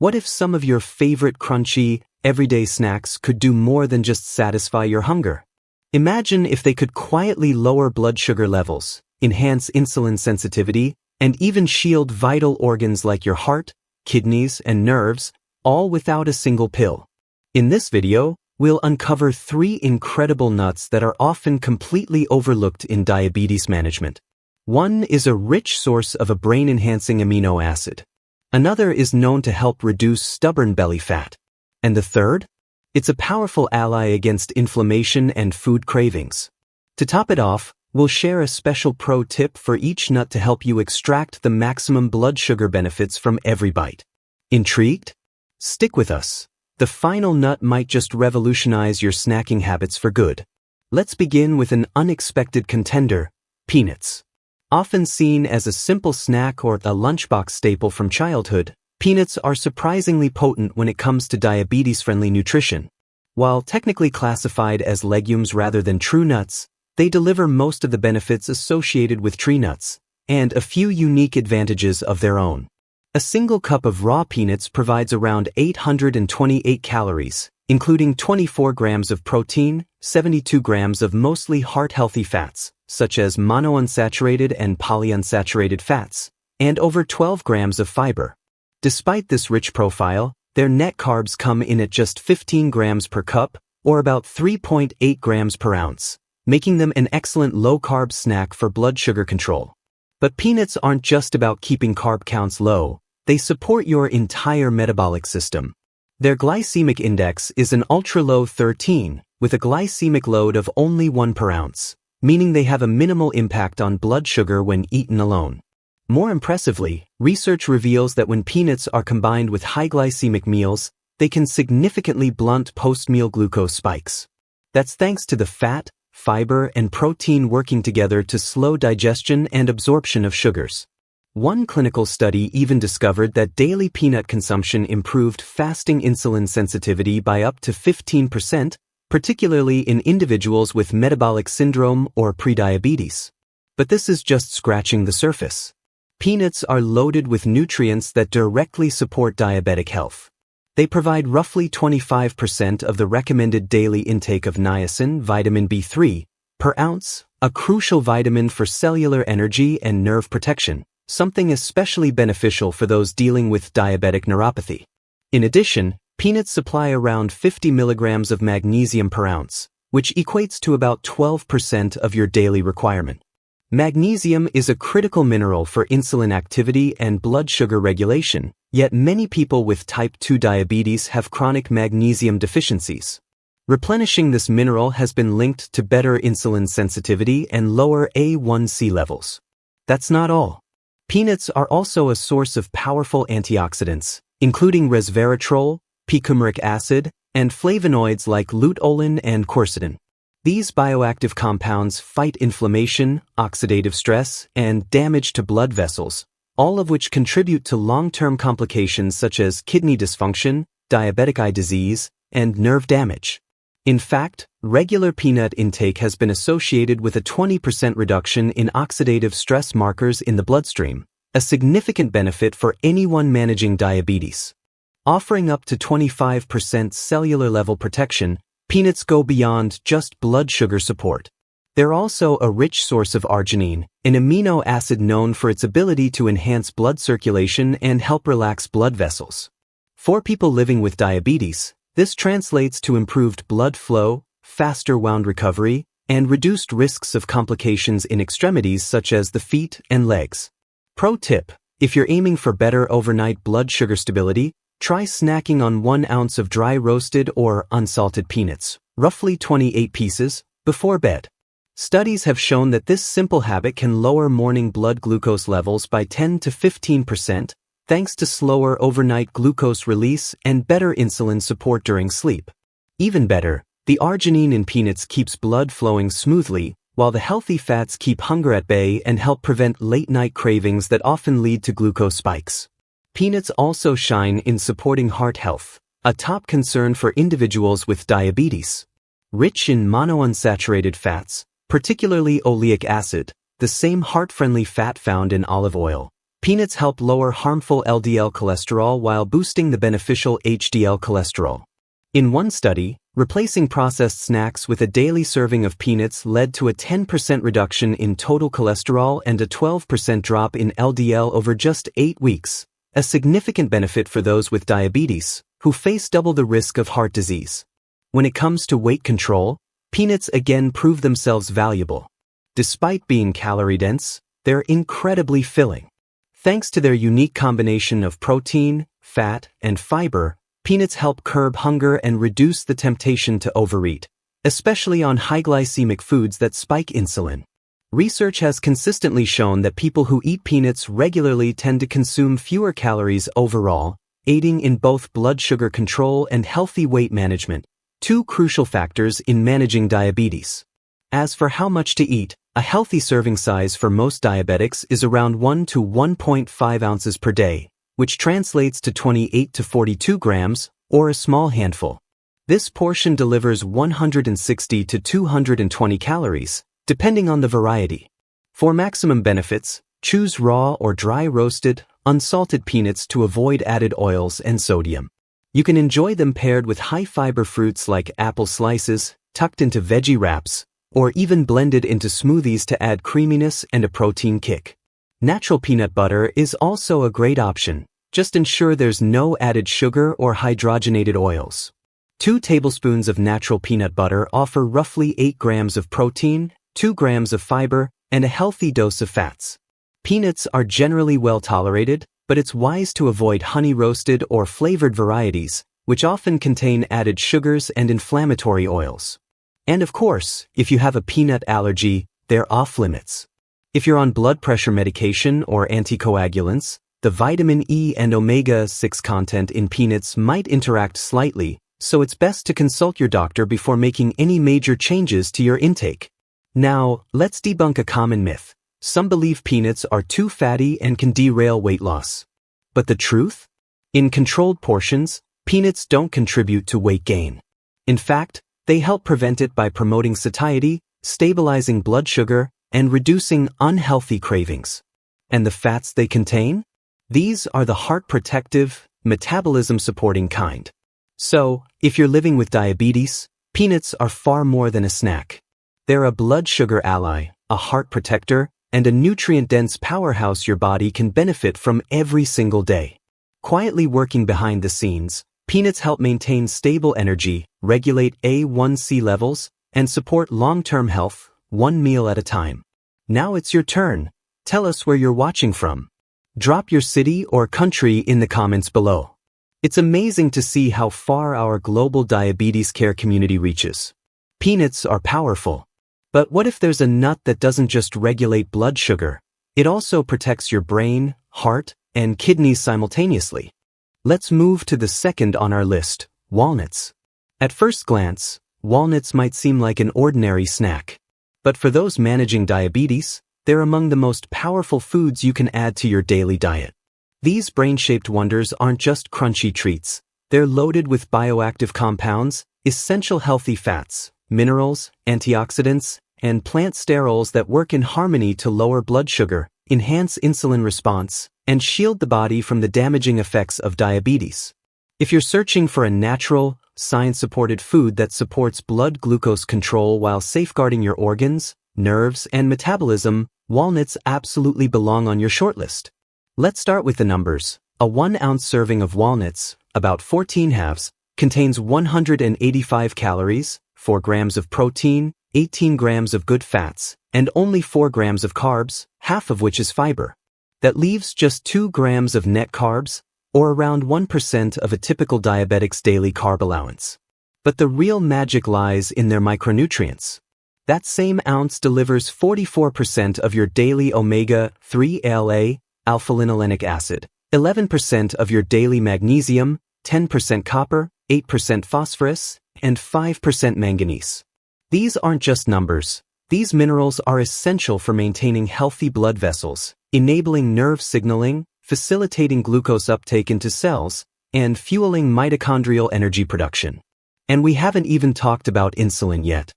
What if some of your favorite crunchy, everyday snacks could do more than just satisfy your hunger? Imagine if they could quietly lower blood sugar levels, enhance insulin sensitivity, and even shield vital organs like your heart, kidneys, and nerves, all without a single pill. In this video, we'll uncover 3 incredible nuts that are often completely overlooked in diabetes management. One is a rich source of a brain-enhancing amino acid. Another is known to help reduce stubborn belly fat. And the third? It's a powerful ally against inflammation and food cravings. To top it off, we'll share a special pro tip for each nut to help you extract the maximum blood sugar benefits from every bite. Intrigued? Stick with us. The final nut might just revolutionize your snacking habits for good. Let's begin with an unexpected contender, peanuts. Often seen as a simple snack or a lunchbox staple from childhood, peanuts are surprisingly potent when it comes to diabetes-friendly nutrition. While technically classified as legumes rather than true nuts, they deliver most of the benefits associated with tree nuts, and a few unique advantages of their own. A single cup of raw peanuts provides around 828 calories, including 24 grams of protein, 72 grams of mostly heart-healthy fats, such as monounsaturated and polyunsaturated fats, and over 12 grams of fiber. Despite this rich profile, their net carbs come in at just 15 grams per cup, or about 3.8 grams per ounce, making them an excellent low-carb snack for blood sugar control. But peanuts aren't just about keeping carb counts low, they support your entire metabolic system. Their glycemic index is an ultra-low 13, with a glycemic load of only 1 per ounce, meaning they have a minimal impact on blood sugar when eaten alone. More impressively, research reveals that when peanuts are combined with high glycemic meals, they can significantly blunt post-meal glucose spikes. That's thanks to the fat, fiber, and protein working together to slow digestion and absorption of sugars. One clinical study even discovered that daily peanut consumption improved fasting insulin sensitivity by up to 15%, particularly in individuals with metabolic syndrome or prediabetes. But this is just scratching the surface. Peanuts are loaded with nutrients that directly support diabetic health. They provide roughly 25% of the recommended daily intake of niacin, vitamin B3, per ounce, a crucial vitamin for cellular energy and nerve protection, something especially beneficial for those dealing with diabetic neuropathy. In addition, peanuts supply around 50 milligrams of magnesium per ounce, which equates to about 12% of your daily requirement. Magnesium is a critical mineral for insulin activity and blood sugar regulation, yet many people with type 2 diabetes have chronic magnesium deficiencies. Replenishing this mineral has been linked to better insulin sensitivity and lower A1C levels. That's not all. Peanuts are also a source of powerful antioxidants, including resveratrol, picoumaric acid, and flavonoids like luteolin and quercetin. These bioactive compounds fight inflammation, oxidative stress, and damage to blood vessels, all of which contribute to long-term complications such as kidney dysfunction, diabetic eye disease, and nerve damage. In fact, regular peanut intake has been associated with a 20% reduction in oxidative stress markers in the bloodstream, a significant benefit for anyone managing diabetes. Offering up to 25% cellular level protection, peanuts go beyond just blood sugar support. They're also a rich source of arginine, an amino acid known for its ability to enhance blood circulation and help relax blood vessels. For people living with diabetes, this translates to improved blood flow, faster wound recovery, and reduced risks of complications in extremities such as the feet and legs. Pro tip: if you're aiming for better overnight blood sugar stability, try snacking on 1 ounce of dry roasted or unsalted peanuts, roughly 28 pieces, before bed. Studies have shown that this simple habit can lower morning blood glucose levels by 10 to 15%, thanks to slower overnight glucose release and better insulin support during sleep. Even better, the arginine in peanuts keeps blood flowing smoothly, while the healthy fats keep hunger at bay and help prevent late-night cravings that often lead to glucose spikes. Peanuts also shine in supporting heart health, a top concern for individuals with diabetes. Rich in monounsaturated fats, particularly oleic acid, the same heart-friendly fat found in olive oil, Peanuts help lower harmful LDL cholesterol while boosting the beneficial HDL cholesterol. In one study, replacing processed snacks with a daily serving of peanuts led to a 10% reduction in total cholesterol and a 12% drop in LDL over just 8 weeks, a significant benefit for those with diabetes, who face double the risk of heart disease. When it comes to weight control, peanuts again prove themselves valuable. Despite being calorie-dense, they're incredibly filling. Thanks to their unique combination of protein, fat, and fiber, peanuts help curb hunger and reduce the temptation to overeat, especially on high glycemic foods that spike insulin. Research has consistently shown that people who eat peanuts regularly tend to consume fewer calories overall, aiding in both blood sugar control and healthy weight management, two crucial factors in managing diabetes. As for how much to eat, a healthy serving size for most diabetics is around 1 to 1.5 ounces per day, which translates to 28 to 42 grams, or a small handful. This portion delivers 160 to 220 calories, depending on the variety. For maximum benefits, choose raw or dry roasted, unsalted peanuts to avoid added oils and sodium. You can enjoy them paired with high-fiber fruits like apple slices, tucked into veggie wraps, or even blended into smoothies to add creaminess and a protein kick. Natural peanut butter is also a great option. Just ensure there's no added sugar or hydrogenated oils. 2 tablespoons of natural peanut butter offer roughly 8 grams of protein, 2 grams of fiber, and a healthy dose of fats. Peanuts are generally well tolerated, but it's wise to avoid honey-roasted or flavored varieties, which often contain added sugars and inflammatory oils. And of course, if you have a peanut allergy, they're off limits. If you're on blood pressure medication or anticoagulants, the vitamin E and omega-6 content in peanuts might interact slightly, so it's best to consult your doctor before making any major changes to your intake. Now, let's debunk a common myth. Some believe peanuts are too fatty and can derail weight loss. But the truth? In controlled portions, peanuts don't contribute to weight gain. In fact, they help prevent it by promoting satiety, stabilizing blood sugar, and reducing unhealthy cravings. And the fats they contain? These are the heart-protective, metabolism-supporting kind. So, if you're living with diabetes, peanuts are far more than a snack. They're a blood sugar ally, a heart protector, and a nutrient-dense powerhouse your body can benefit from every single day. Quietly working behind the scenes, peanuts help maintain stable energy, regulate A1C levels, and support long-term health, one meal at a time. Now it's your turn. Tell us where you're watching from. Drop your city or country in the comments below. It's amazing to see how far our global diabetes care community reaches. Peanuts are powerful. But what if there's a nut that doesn't just regulate blood sugar? It also protects your brain, heart, and kidneys simultaneously. Let's move to the second on our list, walnuts. At first glance, walnuts might seem like an ordinary snack. But for those managing diabetes, they're among the most powerful foods you can add to your daily diet. These brain-shaped wonders aren't just crunchy treats. They're loaded with bioactive compounds, essential healthy fats, minerals, antioxidants, and plant sterols that work in harmony to lower blood sugar, enhance insulin response, and shield the body from the damaging effects of diabetes. If you're searching for a natural, science-supported food that supports blood glucose control while safeguarding your organs, nerves, and metabolism, walnuts absolutely belong on your shortlist. Let's start with the numbers. A 1-ounce serving of walnuts, about 14 halves, contains 185 calories, 4 grams of protein, 18 grams of good fats, and only 4 grams of carbs, half of which is fiber. That leaves just 2 grams of net carbs, or around 1% of a typical diabetic's daily carb allowance. But the real magic lies in their micronutrients. That same ounce delivers 44% of your daily omega-3 ALA, alpha-linolenic acid, 11% of your daily magnesium, 10% copper, 8% phosphorus, and 5% manganese. These aren't just numbers. These minerals are essential for maintaining healthy blood vessels, enabling nerve signaling, facilitating glucose uptake into cells, and fueling mitochondrial energy production. And we haven't even talked about insulin yet.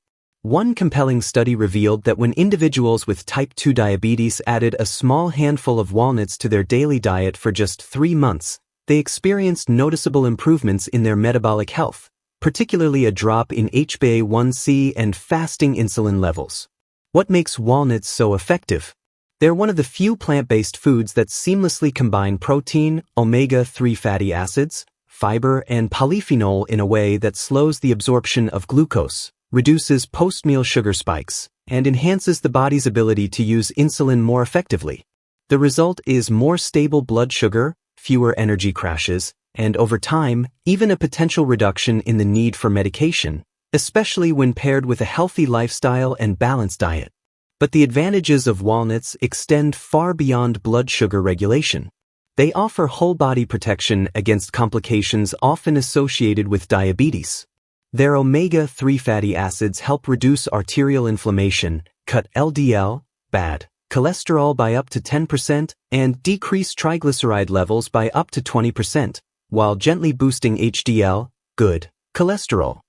One compelling study revealed that when individuals with type 2 diabetes added a small handful of walnuts to their daily diet for just 3 months, they experienced noticeable improvements in their metabolic health, particularly a drop in HbA1c and fasting insulin levels. What makes walnuts so effective? They're one of the few plant-based foods that seamlessly combine protein, omega-3 fatty acids, fiber, and polyphenol in a way that slows the absorption of glucose, reduces post-meal sugar spikes, and enhances the body's ability to use insulin more effectively. The result is more stable blood sugar, fewer energy crashes, and over time, even a potential reduction in the need for medication, especially when paired with a healthy lifestyle and balanced diet. But the advantages of walnuts extend far beyond blood sugar regulation. They offer whole-body protection against complications often associated with diabetes. Their omega-3 fatty acids help reduce arterial inflammation, cut LDL, bad cholesterol by up to 10%, and decrease triglyceride levels by up to 20%, while gently boosting HDL, good cholesterol.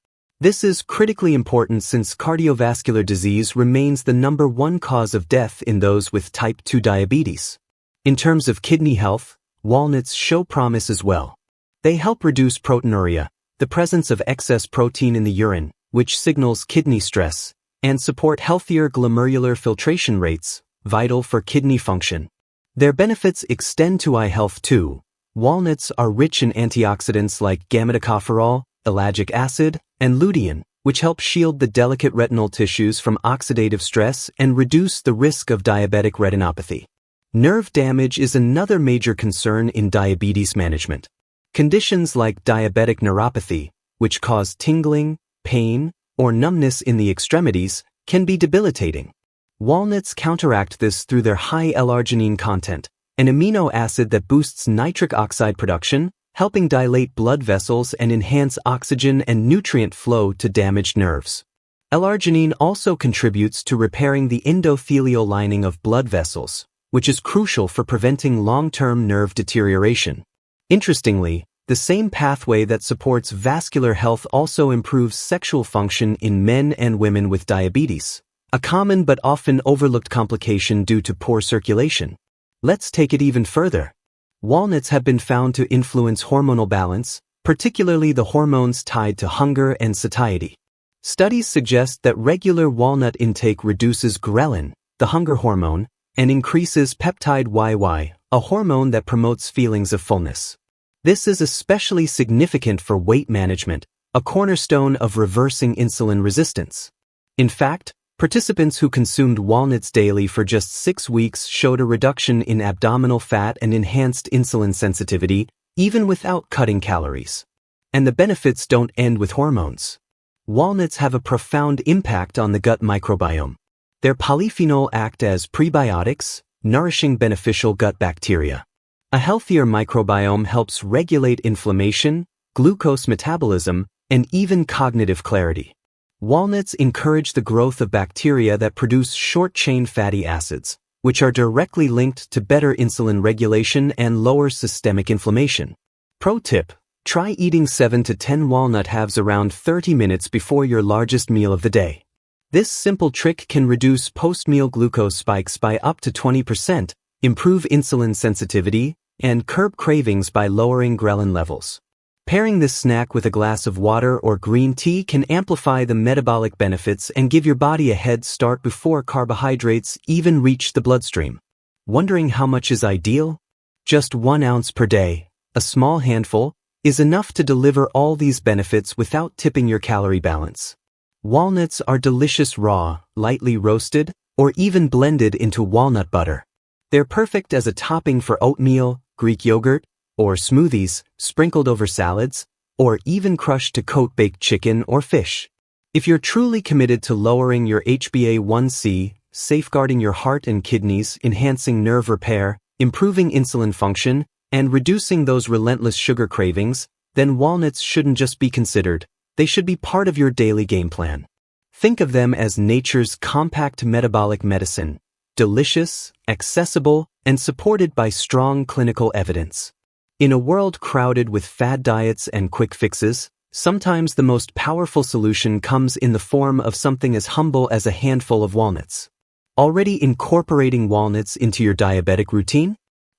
This is critically important since cardiovascular disease remains the #1 cause of death in those with type 2 diabetes. In terms of kidney health, walnuts show promise as well. They help reduce proteinuria, the presence of excess protein in the urine, which signals kidney stress, and support healthier glomerular filtration rates, vital for kidney function. Their benefits extend to eye health too. Walnuts are rich in antioxidants like gamma-tocopherol, ellagic acid, and lutein, which help shield the delicate retinal tissues from oxidative stress and reduce the risk of diabetic retinopathy. Nerve damage is another major concern in diabetes management. Conditions like diabetic neuropathy, which cause tingling, pain, or numbness in the extremities, can be debilitating. Walnuts counteract this through their high L-arginine content, an amino acid that boosts nitric oxide production, helping dilate blood vessels and enhance oxygen and nutrient flow to damaged nerves. L-arginine also contributes to repairing the endothelial lining of blood vessels, which is crucial for preventing long-term nerve deterioration. Interestingly, the same pathway that supports vascular health also improves sexual function in men and women with diabetes, a common but often overlooked complication due to poor circulation. Let's take it even further. Walnuts have been found to influence hormonal balance, particularly the hormones tied to hunger and satiety. Studies suggest that regular walnut intake reduces ghrelin, the hunger hormone, and increases peptide YY, a hormone that promotes feelings of fullness. This is especially significant for weight management, a cornerstone of reversing insulin resistance. In fact, participants who consumed walnuts daily for just 6 weeks showed a reduction in abdominal fat and enhanced insulin sensitivity, even without cutting calories. And the benefits don't end with hormones. Walnuts have a profound impact on the gut microbiome. Their polyphenol act as prebiotics, nourishing beneficial gut bacteria. A healthier microbiome helps regulate inflammation, glucose metabolism, and even cognitive clarity. Walnuts encourage the growth of bacteria that produce short-chain fatty acids, which are directly linked to better insulin regulation and lower systemic inflammation. Pro tip: try eating 7 to 10 walnut halves around 30 minutes before your largest meal of the day. This simple trick can reduce post-meal glucose spikes by up to 20%, improve insulin sensitivity, and curb cravings by lowering ghrelin levels. Pairing this snack with a glass of water or green tea can amplify the metabolic benefits and give your body a head start before carbohydrates even reach the bloodstream. Wondering how much is ideal? Just 1 ounce per day, a small handful, is enough to deliver all these benefits without tipping your calorie balance. Walnuts are delicious raw, lightly roasted, or even blended into walnut butter. They're perfect as a topping for oatmeal, Greek yogurt, or smoothies, sprinkled over salads, or even crushed to coat baked chicken or fish. If you're truly committed to lowering your HbA1c, safeguarding your heart and kidneys, enhancing nerve repair, improving insulin function, and reducing those relentless sugar cravings, then walnuts shouldn't just be considered, they should be part of your daily game plan. Think of them as nature's compact metabolic medicine, delicious, accessible, and supported by strong clinical evidence. In a world crowded with fad diets and quick fixes, Sometimes the most powerful solution comes in the form of something as humble as a handful of walnuts. Already incorporating walnuts into your diabetic routine?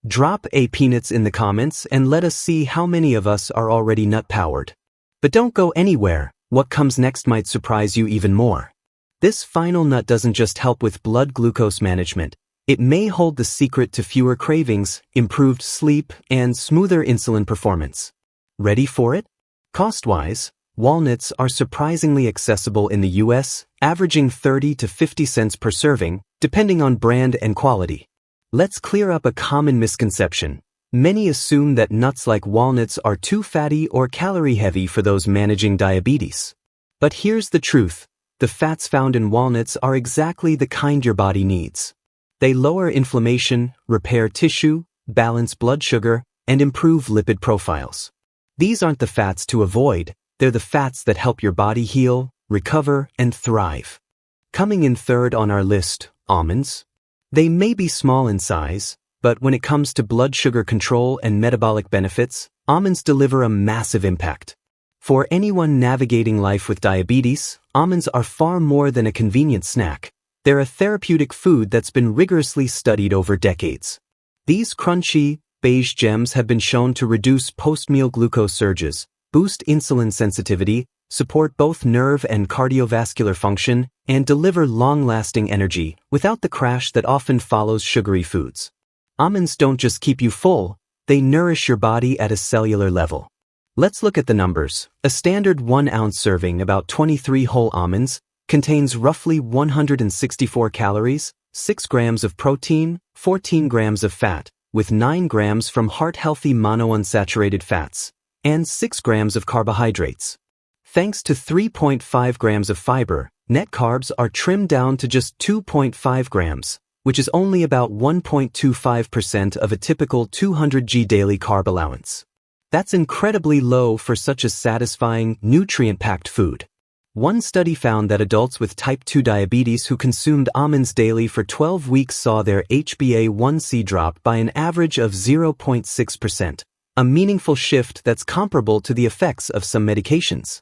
Drop a peanuts in the comments and let us see how many of us are already nut-powered. But don't go anywhere, what comes next might surprise you even more. This final nut doesn't just help with blood glucose management, it may hold the secret to fewer cravings, improved sleep, and smoother insulin performance. Ready for it? Cost-wise, walnuts are surprisingly accessible in the US, averaging 30 to 50 cents per serving, depending on brand and quality. Let's clear up a common misconception. Many assume that nuts like walnuts are too fatty or calorie-heavy for those managing diabetes. But here's the truth. The fats found in walnuts are exactly the kind your body needs. They lower inflammation, repair tissue, balance blood sugar, and improve lipid profiles. These aren't the fats to avoid, they're the fats that help your body heal, recover, and thrive. Coming in third on our list, almonds. They may be small in size, but when it comes to blood sugar control and metabolic benefits, almonds deliver a massive impact. For anyone navigating life with diabetes, almonds are far more than a convenient snack. They're a therapeutic food that's been rigorously studied over decades. These crunchy, beige gems have been shown to reduce post-meal glucose surges, boost insulin sensitivity, support both nerve and cardiovascular function, and deliver long-lasting energy without the crash that often follows sugary foods. Almonds don't just keep you full, they nourish your body at a cellular level. Let's look at the numbers. A standard 1-ounce serving, about 23 whole almonds, contains roughly 164 calories, 6 grams of protein, 14 grams of fat, with 9 grams from heart-healthy monounsaturated fats, and 6 grams of carbohydrates. Thanks to 3.5 grams of fiber, net carbs are trimmed down to just 2.5 grams, which is only about 1.25% of a typical 200g daily carb allowance. That's incredibly low for such a satisfying, nutrient-packed food. One study found that adults with type 2 diabetes who consumed almonds daily for 12 weeks saw their HbA1c drop by an average of 0.6%, a meaningful shift that's comparable to the effects of some medications.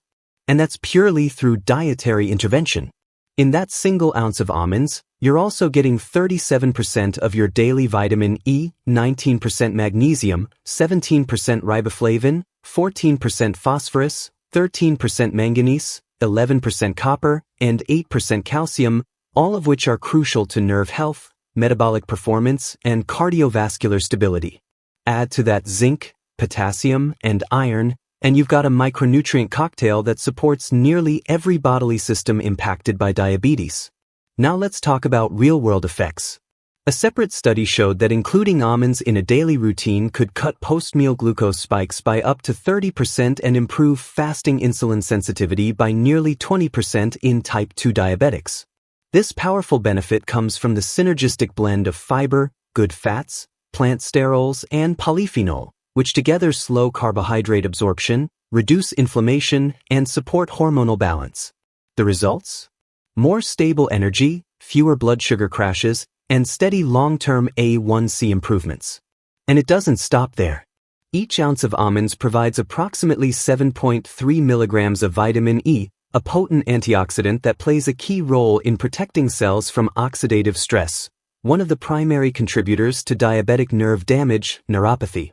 And that's purely through dietary intervention. In that single ounce of almonds, you're also getting 37% of your daily vitamin E, 19% magnesium, 17% riboflavin, 14% phosphorus, 13% manganese, 11% copper, and 8% calcium, all of which are crucial to nerve health, metabolic performance, and cardiovascular stability. Add to that zinc, potassium, and iron, and you've got a micronutrient cocktail that supports nearly every bodily system impacted by diabetes. Now let's talk about real-world effects. A separate study showed that including almonds in a daily routine could cut post-meal glucose spikes by up to 30% and improve fasting insulin sensitivity by nearly 20% in type 2 diabetics. This powerful benefit comes from the synergistic blend of fiber, good fats, plant sterols, and polyphenol, which together slow carbohydrate absorption, reduce inflammation, and support hormonal balance. The results? More stable energy, fewer blood sugar crashes, and steady long-term A1C improvements. And it doesn't stop there. Each ounce of almonds provides approximately 7.3 milligrams of vitamin E, a potent antioxidant that plays a key role in protecting cells from oxidative stress, one of the primary contributors to diabetic nerve damage, neuropathy.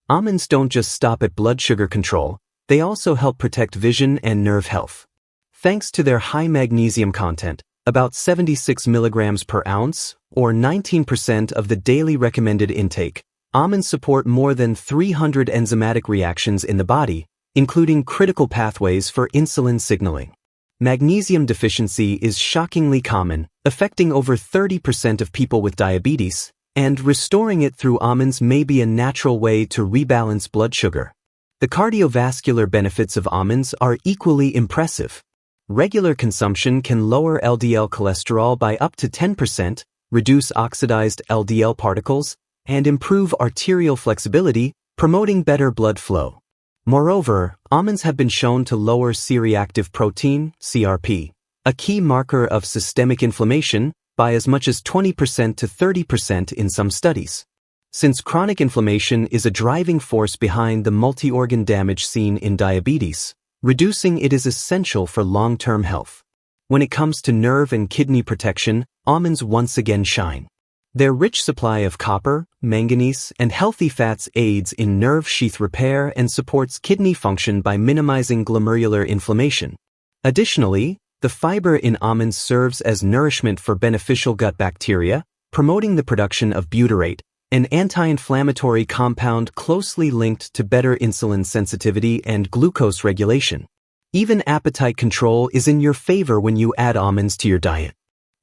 Almonds don't just stop at blood sugar control, they also help protect vision and nerve health. Thanks to their high magnesium content, about 76 milligrams per ounce, or 19% of the daily recommended intake, almonds support more than 300 enzymatic reactions in the body, including critical pathways for insulin signaling. Magnesium deficiency is shockingly common, affecting over 30% of people with diabetes, and restoring it through almonds may be a natural way to rebalance blood sugar. The cardiovascular benefits of almonds are equally impressive. Regular consumption can lower LDL cholesterol by up to 10%, reduce oxidized LDL particles, and improve arterial flexibility, promoting better blood flow. Moreover, almonds have been shown to lower C-reactive protein, CRP, a key marker of systemic inflammation, by as much as 20% to 30% in some studies. Since chronic inflammation is a driving force behind the multi-organ damage seen in diabetes, Reducing it is essential for long-term health. When it comes to nerve and kidney protection, almonds once again shine. Their rich supply of copper, manganese, and healthy fats aids in nerve sheath repair and supports kidney function by minimizing glomerular inflammation. Additionally, the fiber in almonds serves as nourishment for beneficial gut bacteria, promoting the production of butyrate, an anti-inflammatory compound closely linked to better insulin sensitivity and glucose regulation. Even appetite control is in your favor when you add almonds to your diet.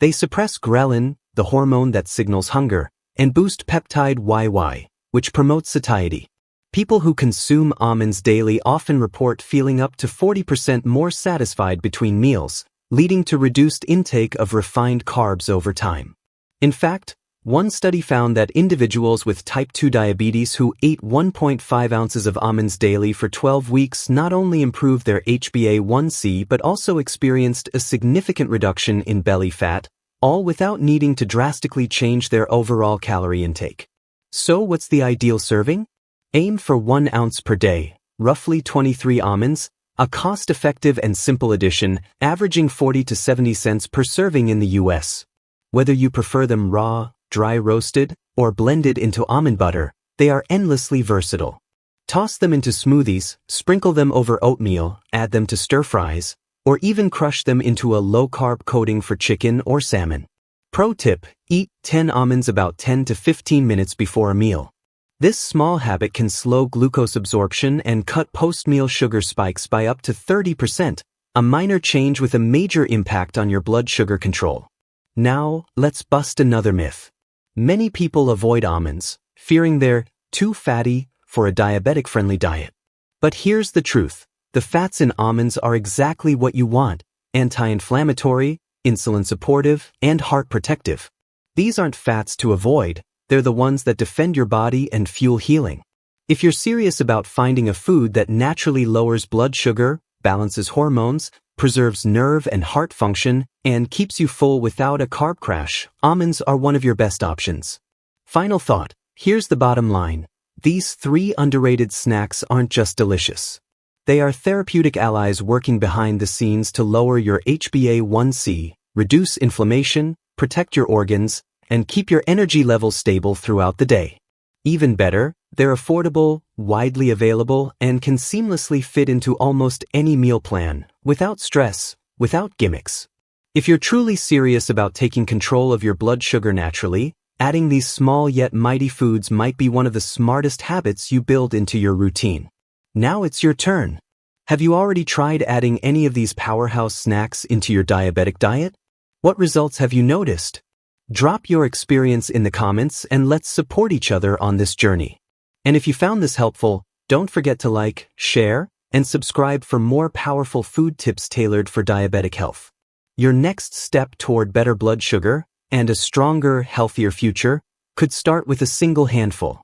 They suppress ghrelin, the hormone that signals hunger, and boost peptide YY, which promotes satiety. People who consume almonds daily often report feeling up to 40% more satisfied between meals, leading to reduced intake of refined carbs over time. In fact, one study found that individuals with type 2 diabetes who ate 1.5 ounces of almonds daily for 12 weeks not only improved their HbA1c but also experienced a significant reduction in belly fat, all without needing to drastically change their overall calorie intake. So what's the ideal serving? Aim for 1 ounce per day, roughly 23 almonds, a cost-effective and simple addition, averaging 40 to 70 cents per serving in the US. Whether you prefer them raw, dry roasted, or blended into almond butter, they are endlessly versatile. Toss them into smoothies, sprinkle them over oatmeal, add them to stir-fries, or even crush them into a low-carb coating for chicken or salmon. Pro tip: eat 10 almonds about 10 to 15 minutes before a meal. This small habit can slow glucose absorption and cut post-meal sugar spikes by up to 30%, a minor change with a major impact on your blood sugar control. Now, let's bust another myth. Many people avoid almonds, fearing they're too fatty for a diabetic-friendly diet. But here's the truth. The fats in almonds are exactly what you want: anti-inflammatory, insulin-supportive, and heart-protective. These aren't fats to avoid, they're the ones that defend your body and fuel healing. If you're serious about finding a food that naturally lowers blood sugar, balances hormones, preserves nerve and heart function, and keeps you full without a carb crash, almonds are one of your best options. Final thought: here's the bottom line. These 3 underrated snacks aren't just delicious. They are therapeutic allies working behind the scenes to lower your HbA1c, reduce inflammation, protect your organs, and keep your energy levels stable throughout the day. Even better, they're affordable, widely available, and can seamlessly fit into almost any meal plan, without stress, without gimmicks. If you're truly serious about taking control of your blood sugar naturally, adding these small yet mighty foods might be one of the smartest habits you build into your routine. Now it's your turn. Have you already tried adding any of these powerhouse snacks into your diabetic diet? What results have you noticed? Drop your experience in the comments and let's support each other on this journey. And if you found this helpful, don't forget to like, share, and subscribe for more powerful food tips tailored for diabetic health. Your next step toward better blood sugar and a stronger, healthier future could start with a single handful.